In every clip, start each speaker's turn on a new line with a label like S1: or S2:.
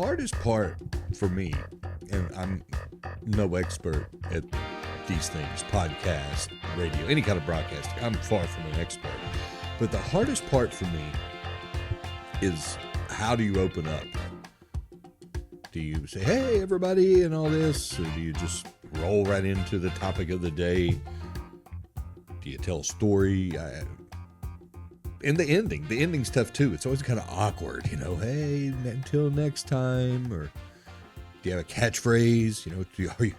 S1: hardest part for me, and I'm no expert at these things, podcast, radio, any kind of broadcasting. I'm far from an expert. But the hardest part for me is, how do you open up? Do you say, hey, everybody, and all this? Or do you just roll right into the topic of the day? Do you tell a story? And the ending's tough too. It's always kind of awkward, hey, until next time. Or do you have a catchphrase?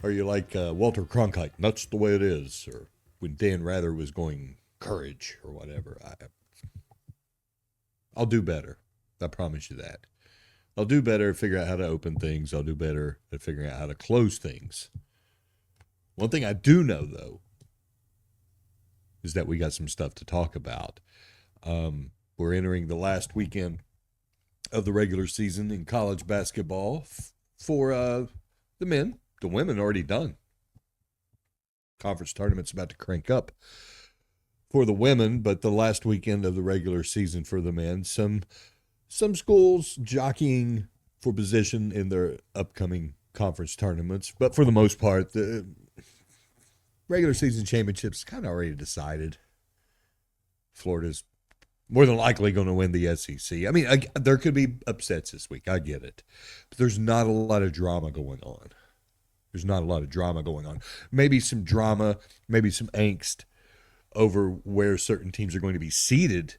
S1: Are you like Walter Cronkite? That's the way it is. Or when Dan Rather was going courage or whatever. I'll do better. I promise you that. I'll do better at figuring out how to open things. I'll do better at figuring out how to close things. One thing I do know, though, is that we got some stuff to talk about. We're entering the last weekend of the regular season in college basketball for the men. The women already done. Conference tournament's about to crank up for the women, but the last weekend of the regular season for the men. Some schools jockeying for position in their upcoming conference tournaments, but for the most part, the regular season championships kind of already decided. Florida's more than likely going to win the SEC. I mean, there could be upsets this week. I get it. But there's not a lot of drama going on. Maybe some drama, maybe some angst over where certain teams are going to be seeded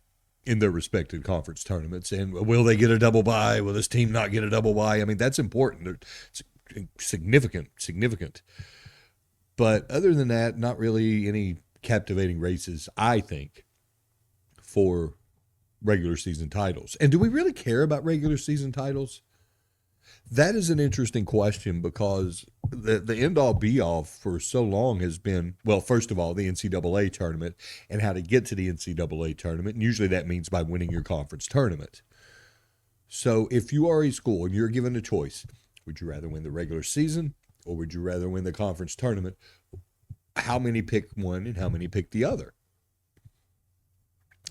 S1: in their respective conference tournaments. And will they get a double bye? Will this team not get a double bye? I mean, that's important. It's significant. But other than that, not really any captivating races, I think, for regular season titles. And do we really care about regular season titles? That is an interesting question, because the end-all be-all for so long has been, well, first of all, the NCAA tournament and how to get to the NCAA tournament. And usually that means by winning your conference tournament. So if you are a school and you're given a choice, would you rather win the regular season or would you rather win the conference tournament? How many pick one and how many pick the other?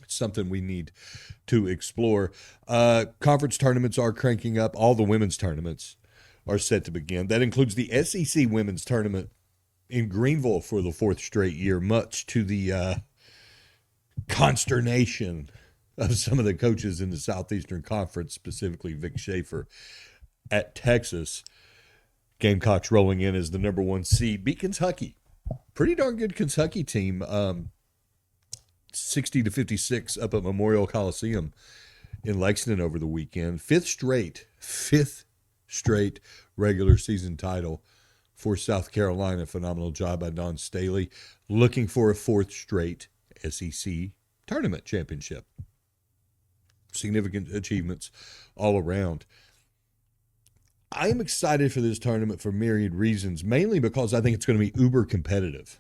S1: It's something we need to explore. Conference tournaments are cranking up. All the women's tournaments are set to begin. That includes the SEC women's tournament in Greenville for the fourth straight year, much to the consternation of some of the coaches in the Southeastern Conference, specifically Vic Schaefer at Texas. Gamecocks rolling in as the number one seed, beat Kentucky. Pretty darn good Kentucky team. 60-56 up at Memorial Coliseum in Lexington over the weekend. Fifth straight regular season title for South Carolina. Phenomenal job by Don Staley. Looking for a fourth straight SEC tournament championship. Significant achievements all around. I am excited for this tournament for myriad reasons, mainly because I think it's going to be uber competitive.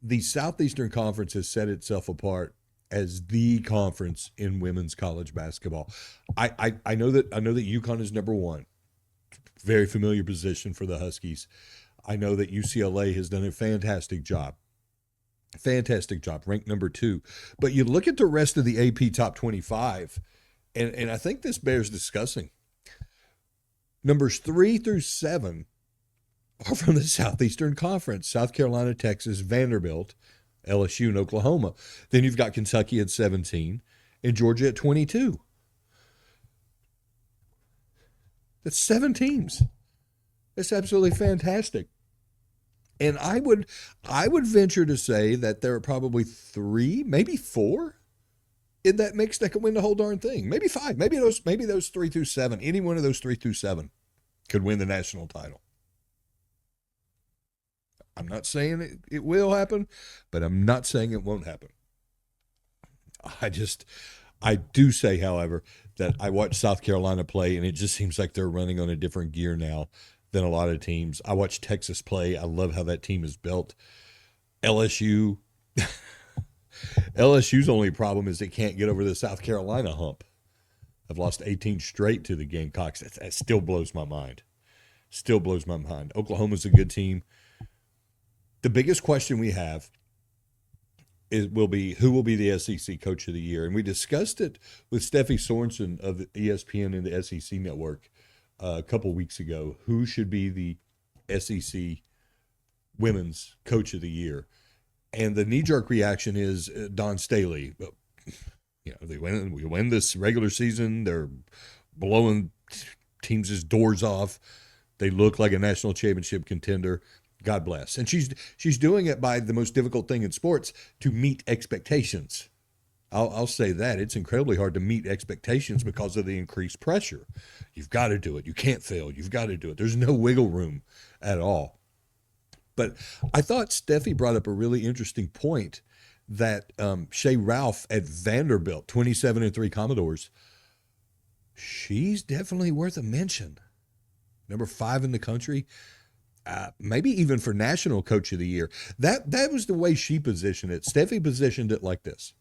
S1: The Southeastern Conference has set itself apart as the conference in women's college basketball. I know that UConn is number one. Very familiar position for the Huskies. I know that UCLA has done a fantastic job. Ranked number 2. But you look at the rest of the AP Top 25, and I think this bears discussing. Numbers 3 through 7 are from the Southeastern Conference: South Carolina, Texas, Vanderbilt, LSU, and Oklahoma. Then you've got Kentucky at 17 and Georgia at 22. That's 7 teams. That's absolutely fantastic. And I would venture to say that there are probably 3, maybe 4 in that mix that could win the whole darn thing. Maybe 5. Maybe those 3 through 7. Any one of those 3 through 7 could win the national title. I'm not saying it will happen, but I'm not saying it won't happen. I do say, however, that I watch South Carolina play, and it just seems like they're running on a different gear now than a lot of teams. I watch Texas play. I love how that team is built. LSU's only problem is they can't get over the South Carolina hump. I've lost 18 straight to the Gamecocks. That still blows my mind. Oklahoma's a good team. The biggest question we have it will be who will be the SEC Coach of the Year, and we discussed it with Steffi Sorensen of the ESPN and the SEC Network a couple weeks ago. Who should be the SEC Women's Coach of the Year? And the knee-jerk reaction is Don Staley. You know, we win this regular season. They're blowing teams' doors off. They look like a national championship contender. God bless. And she's doing it by the most difficult thing in sports, to meet expectations. I'll say that. It's incredibly hard to meet expectations because of the increased pressure. You've got to do it. You can't fail. You've got to do it. There's no wiggle room at all. But I thought Steffi brought up a really interesting point that Shea Ralph at Vanderbilt, 27-3 Commodores, she's definitely worth a mention. Number 5 in the country, maybe even for National Coach of the Year. That was the way she positioned it. Steffi positioned it like this,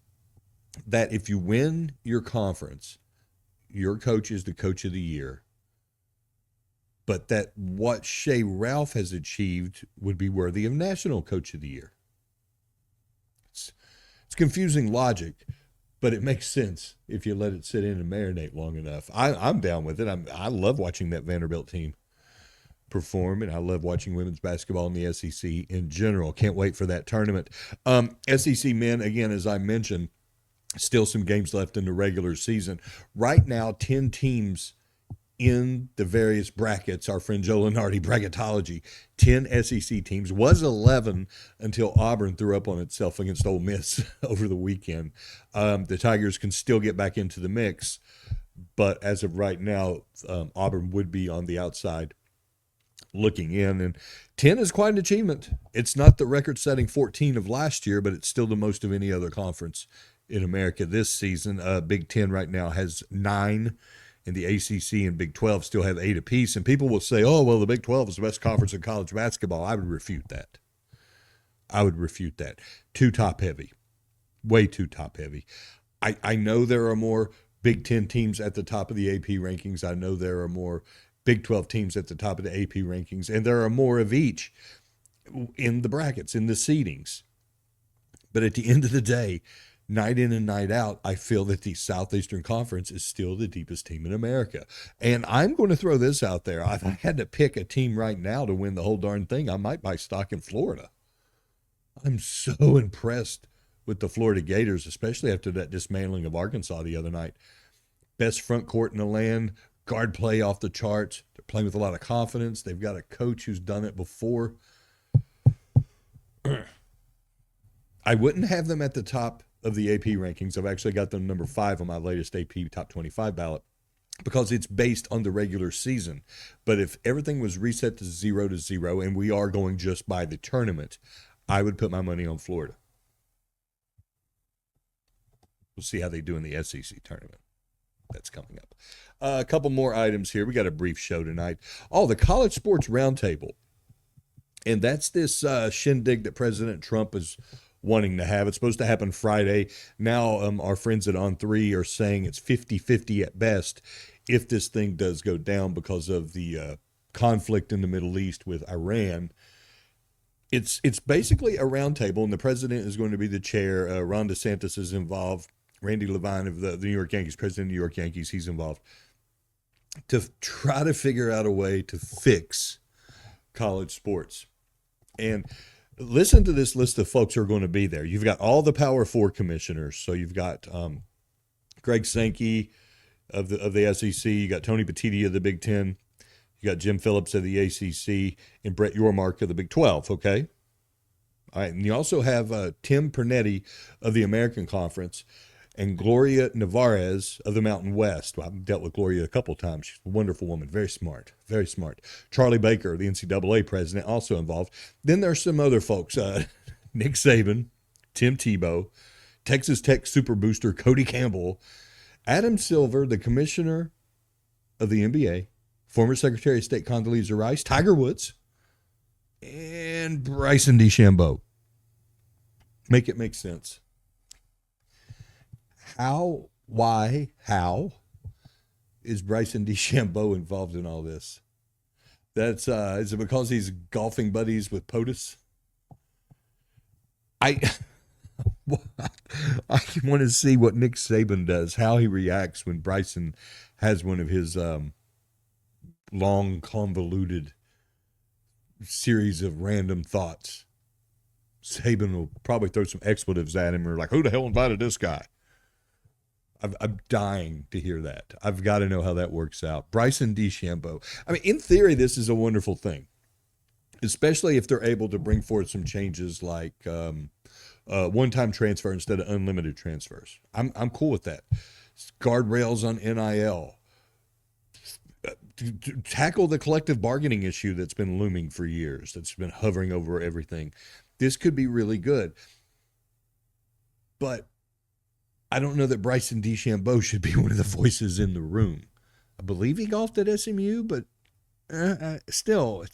S1: that if you win your conference, your coach is the Coach of the Year. But that what Shea Ralph has achieved would be worthy of National Coach of the Year. It's confusing logic, but it makes sense if you let it sit in and marinate long enough. I'm down with it. I love watching that Vanderbilt team perform, and I love watching women's basketball in the SEC in general. Can't wait for that tournament. SEC men, again, as I mentioned, still some games left in the regular season. Right now, 10 teams in the various brackets, our friend Joe Lenardi bracketology, 10 SEC teams, was 11 until Auburn threw up on itself against Ole Miss over the weekend. The Tigers can still get back into the mix, but as of right now, Auburn would be on the outside looking in, and 10 is quite an achievement. It's not the record-setting 14 of last year, but it's still the most of any other conference in America this season. Big 10 right now has 9, and the ACC and Big 12 still have 8 apiece. And people will say, oh, well, the Big 12 is the best conference in college basketball. I would refute that. Too top-heavy. Way too top-heavy. I know there are more Big 10 teams at the top of the AP rankings. I know there are more Big 12 teams at the top of the AP rankings, and there are more of each in the brackets, in the seedings. But at the end of the day, night in and night out, I feel that the Southeastern Conference is still the deepest team in America. And I'm going to throw this out there. If I had to pick a team right now to win the whole darn thing, I might buy stock in Florida. I'm so impressed with the Florida Gators, especially after that dismantling of Arkansas the other night. Best front court in the land, guard play off the charts. They're playing with a lot of confidence. They've got a coach who's done it before. I wouldn't have them at the top of the AP rankings. I've actually got them number 5 on my latest AP top 25 ballot because it's based on the regular season. But if everything was reset to 0-0, and we are going just by the tournament, I would put my money on Florida. We'll see how they do in the SEC tournament. That's coming up. A couple more items here. We got a brief show tonight. Oh, the College Sports Roundtable. And that's this shindig that President Trump is wanting to have. It's supposed to happen Friday. Now our friends at On3 are saying it's 50-50 at best if this thing does go down because of the conflict in the Middle East with Iran. It's basically a roundtable, and the president is going to be the chair. Ron DeSantis is involved. Randy Levine of the New York Yankees, president of the New York Yankees, he's involved, to try to figure out a way to fix college sports. And listen to this list of folks who are going to be there. You've got all the Power 4 commissioners. So you've got Greg Sankey of the SEC. You got Tony Petitti of the Big Ten. You got Jim Phillips of the ACC and Brett Yormark of the Big 12, okay? All right, and you also have Tim Pernetti of the American Conference and Gloria Nevarez of the Mountain West. Well, I've dealt with Gloria a couple of times. She's a wonderful woman, very smart, very smart. Charlie Baker, the NCAA president, also involved. Then there's some other folks, Nick Saban, Tim Tebow, Texas Tech super booster Cody Campbell, Adam Silver, the commissioner of the NBA, former Secretary of State Condoleezza Rice, Tiger Woods, and Bryson DeChambeau. Make it make sense. How is Bryson DeChambeau involved in all this? That's is it because he's golfing buddies with POTUS? I want to see what Nick Saban does, how he reacts when Bryson has one of his long, convoluted series of random thoughts. Saban will probably throw some expletives at him or like, who the hell invited this guy? I'm dying to hear that. I've got to know how that works out. Bryson DeChambeau. I mean, in theory, this is a wonderful thing, especially if they're able to bring forth some changes like one-time transfer instead of unlimited transfers. I'm cool with that. Guardrails on NIL. To tackle the collective bargaining issue that's been looming for years, that's been hovering over everything. This could be really good. But I don't know that Bryson DeChambeau should be one of the voices in the room. I believe he golfed at SMU, but still,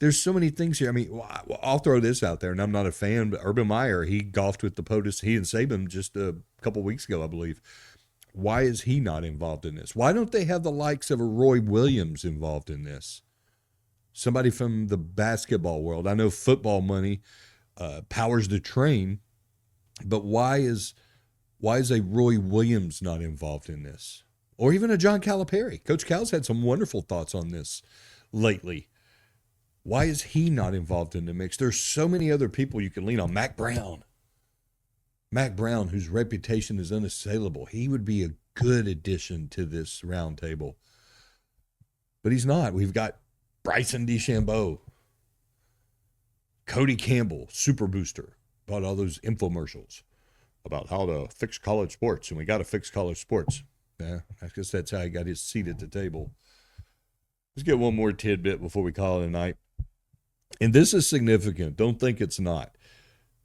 S1: there's so many things here. I mean, I'll throw this out there, and I'm not a fan, but Urban Meyer, he golfed with the POTUS, he and Saban just a couple weeks ago, I believe. Why is he not involved in this? Why don't they have the likes of a Roy Williams involved in this? Somebody from the basketball world. I know football money powers the train, but why is a Roy Williams not involved in this? Or even a John Calipari. Coach Cal's had some wonderful thoughts on this lately. Why is he not involved in the mix? There's so many other people you can lean on. Mac Brown, whose reputation is unassailable. He would be a good addition to this roundtable. But he's not. We've got Bryson DeChambeau, Cody Campbell, Super Booster, bought all those infomercials about how to fix college sports, and we got to fix college sports. Yeah, I guess that's how he got his seat at the table. Let's get one more tidbit before we call it a night. And this is significant. Don't think it's not.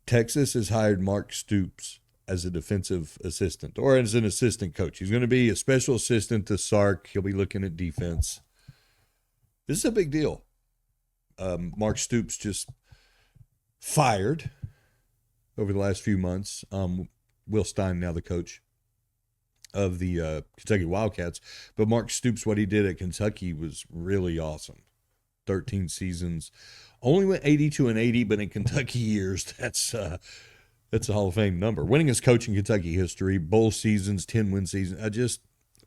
S1: Texas has hired Mark Stoops as a defensive assistant or as an assistant coach. He's going to be a special assistant to Sark. He'll be looking at defense. This is a big deal. Mark Stoops just fired over the last few months. Will Stein, now the coach of the Kentucky Wildcats. But Mark Stoops, what he did at Kentucky was really awesome. 13 seasons. Only went 82-80, but in Kentucky years, that's a Hall of Fame number. Winningest coach in Kentucky history, bowl seasons, 10-win seasons. I just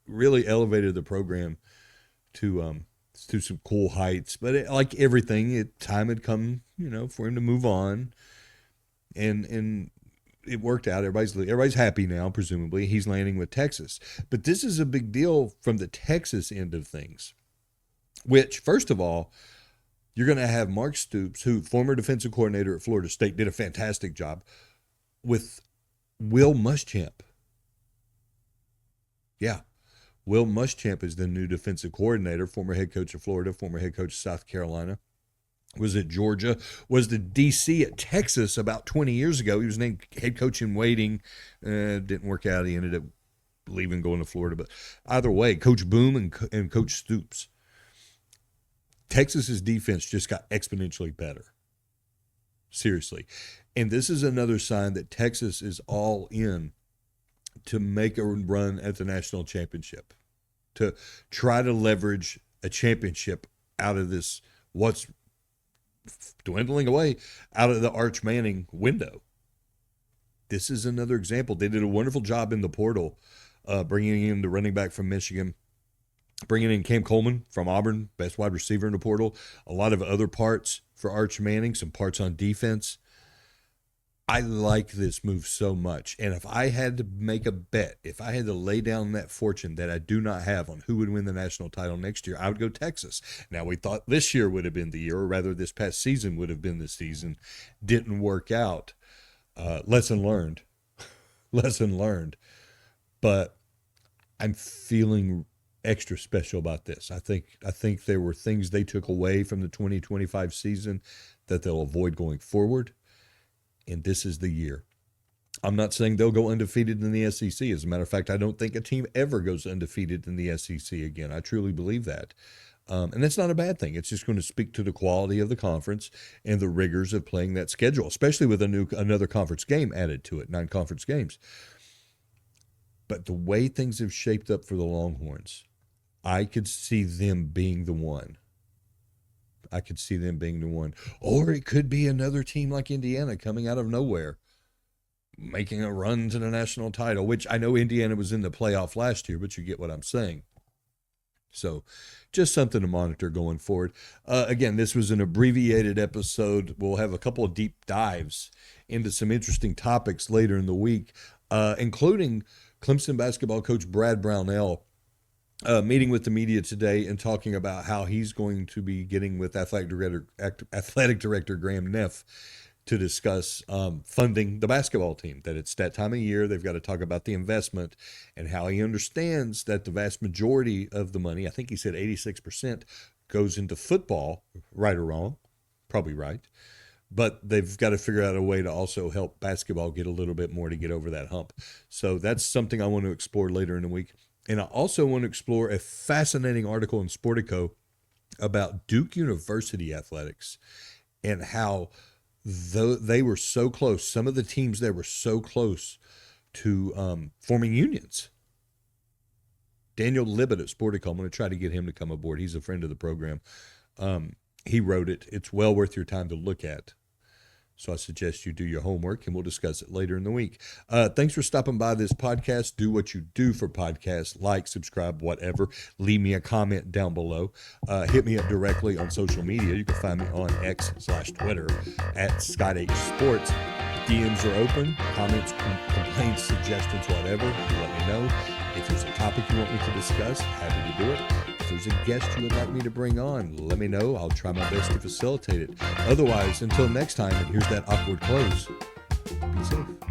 S1: really elevated the program to some cool heights. But like everything, time had come, for him to move on, and it worked out. Everybody's happy now, presumably. He's landing with Texas. But this is a big deal from the Texas end of things, which, first of all, you're going to have Mark Stoops, who former defensive coordinator at Florida State, did a fantastic job, with Will Muschamp. Yeah, Will Muschamp is the new defensive coordinator, former head coach of Florida, former head coach of South Carolina. Was at Georgia, was the DC at Texas about 20 years ago. He was named head coach in waiting. Didn't work out. He ended up leaving, going to Florida. But either way, Coach Boom and Coach Stoops. Texas's defense just got exponentially better. Seriously. And this is another sign that Texas is all in to make a run at the national championship, to try to leverage a championship out of this, what's dwindling away, out of the Arch Manning window. This is another example. They did a wonderful job in the portal, bringing in the running back from Michigan, bringing in Cam Coleman from Auburn, best wide receiver in the portal, a lot of other parts for Arch Manning, some parts on defense. I like this move so much. And if I had to make a bet, if I had to lay down that fortune that I do not have on who would win the national title next year, I would go Texas. Now, we thought this year would have been the year, or rather this past season would have been the season. Didn't work out. Lesson learned. Lesson learned. But I'm feeling extra special about this. I think there were things they took away from the 2025 season that they'll avoid going forward. And this is the year. I'm not saying they'll go undefeated in the SEC. As a matter of fact, I don't think a team ever goes undefeated in the SEC again. I truly believe that. And that's not a bad thing. It's just going to speak to the quality of the conference and the rigors of playing that schedule, especially with another conference game added to it, 9 conference games. But the way things have shaped up for the Longhorns, I could see them being the one. I could see them being the one. Or it could be another team like Indiana coming out of nowhere, making a run to the national title, which I know Indiana was in the playoff last year, but you get what I'm saying. So just something to monitor going forward. Again, this was an abbreviated episode. We'll have a couple of deep dives into some interesting topics later in the week, including Clemson basketball coach Brad Brownell meeting with the media today and talking about how he's going to be getting with athletic director Graham Neff to discuss funding the basketball team, that it's that time of year. They've got to talk about the investment and how he understands that the vast majority of the money, I think he said 86%, goes into football, right or wrong, probably right. But they've got to figure out a way to also help basketball get a little bit more to get over that hump. So that's something I want to explore later in the week. And I also want to explore a fascinating article in Sportico about Duke University athletics and how they were so close. Some of the teams there were so close to forming unions. Daniel Libet at Sportico, I'm going to try to get him to come aboard. He's a friend of the program. He wrote it. It's well worth your time to look at. So I suggest you do your homework, and we'll discuss it later in the week. Thanks for stopping by this podcast. Do what you do for podcasts. Like, subscribe, whatever. Leave me a comment down below. Hit me up directly on social media. You can find me on X/Twitter at Scott H Sports. DMs are open. Comments, complaints, suggestions, whatever. Let me know. If there's a topic you want me to discuss, happy to do it. If there's a guest you would like me to bring on, let me know. I'll try my best to facilitate it. Otherwise, until next time, and here's that awkward close, be safe.